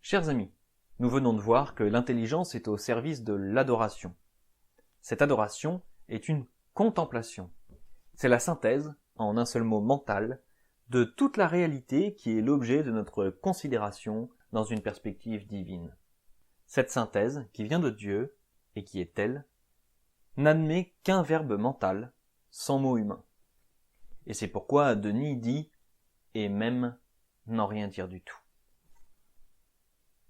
Chers amis, nous venons de voir que l'intelligence est au service de l'adoration. Cette adoration est une contemplation. C'est la synthèse, en un seul mot mental, de toute la réalité qui est l'objet de notre considération dans une perspective divine. Cette synthèse, qui vient de Dieu, et qui est telle, n'admet qu'un verbe mental, sans mot humain. Et c'est pourquoi Denis dit « et même n'en rien dire du tout ».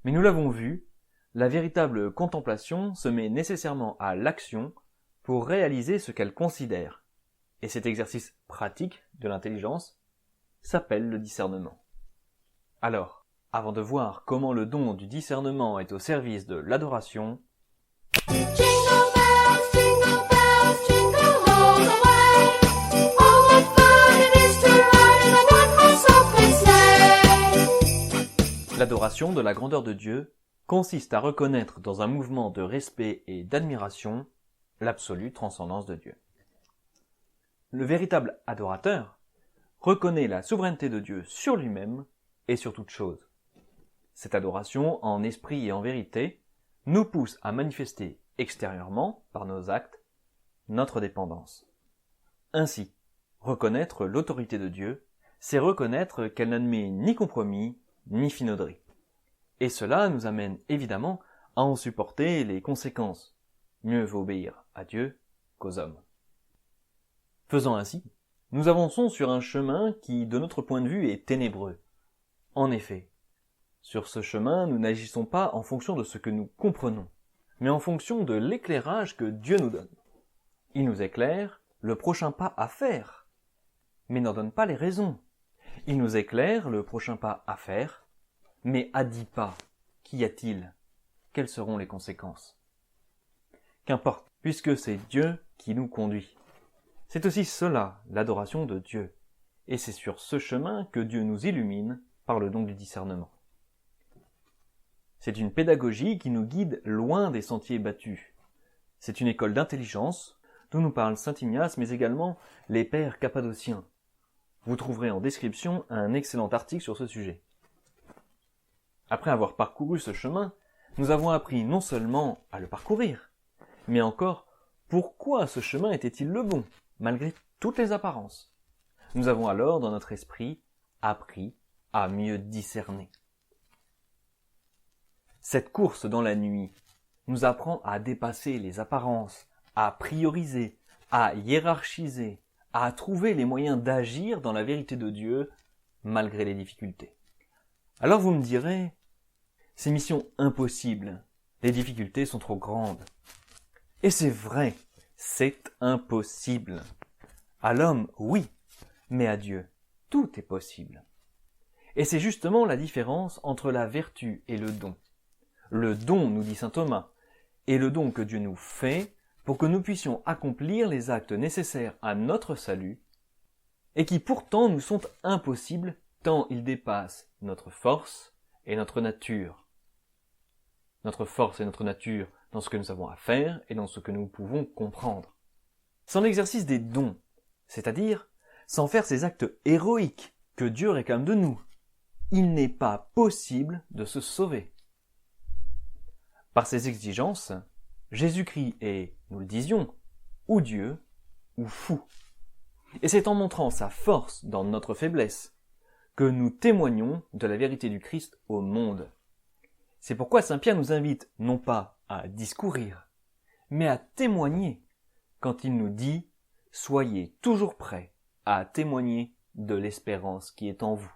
Mais nous l'avons vu, la véritable contemplation se met nécessairement à l'action pour réaliser ce qu'elle considère. Et cet exercice pratique de l'intelligence s'appelle le discernement. Alors, avant de voir comment le don du discernement est au service de l'adoration, l'adoration de la grandeur de Dieu consiste à reconnaître dans un mouvement de respect et d'admiration l'absolue transcendance de Dieu. Le véritable adorateur reconnaît la souveraineté de Dieu sur lui-même et sur toute chose. Cette adoration, en esprit et en vérité, nous pousse à manifester extérieurement, par nos actes, notre dépendance. Ainsi, reconnaître l'autorité de Dieu, c'est reconnaître qu'elle n'admet ni compromis, ni finauderie. Et cela nous amène évidemment à en supporter les conséquences. Mieux vaut obéir à Dieu qu'aux hommes. Faisant ainsi, nous avançons sur un chemin qui, de notre point de vue, est ténébreux. En effet, sur ce chemin, nous n'agissons pas en fonction de ce que nous comprenons, mais en fonction de l'éclairage que Dieu nous donne. Il nous éclaire le prochain pas à faire, mais n'en donne pas les raisons. Il nous éclaire le prochain pas à faire, mais à 10 pas, qu'y a-t-il? Quelles seront les conséquences? Qu'importe, puisque c'est Dieu qui nous conduit. C'est aussi cela, l'adoration de Dieu. Et c'est sur ce chemin que Dieu nous illumine par le don du discernement. C'est une pédagogie qui nous guide loin des sentiers battus. C'est une école d'intelligence dont nous parle saint Ignace, mais également les pères cappadociens. Vous trouverez en description un excellent article sur ce sujet. Après avoir parcouru ce chemin, nous avons appris non seulement à le parcourir, mais encore pourquoi ce chemin était-il le bon, malgré toutes les apparences. Nous avons alors, dans notre esprit, appris à mieux discerner. Cette course dans la nuit nous apprend à dépasser les apparences, à prioriser, à hiérarchiser, à trouver les moyens d'agir dans la vérité de Dieu, malgré les difficultés. Alors vous me direz, c'est mission impossible, les difficultés sont trop grandes. Et c'est vrai, c'est impossible. À l'homme, oui, mais à Dieu, tout est possible. Et c'est justement la différence entre la vertu et le don. Le don, nous dit saint Thomas, est le don que Dieu nous fait pour que nous puissions accomplir les actes nécessaires à notre salut, et qui pourtant nous sont impossibles tant ils dépassent notre force et notre nature. Notre force et notre nature dans ce que nous avons à faire et dans ce que nous pouvons comprendre. Sans l'exercice des dons, c'est-à-dire sans faire ces actes héroïques que Dieu réclame de nous, il n'est pas possible de se sauver. Par ces exigences, Jésus-Christ est, nous le disions, ou Dieu, ou fou. Et c'est en montrant sa force dans notre faiblesse que nous témoignons de la vérité du Christ au monde. C'est pourquoi saint Pierre nous invite non pas à discourir, mais à témoigner quand il nous dit « Soyez toujours prêts à témoigner de l'espérance qui est en vous ».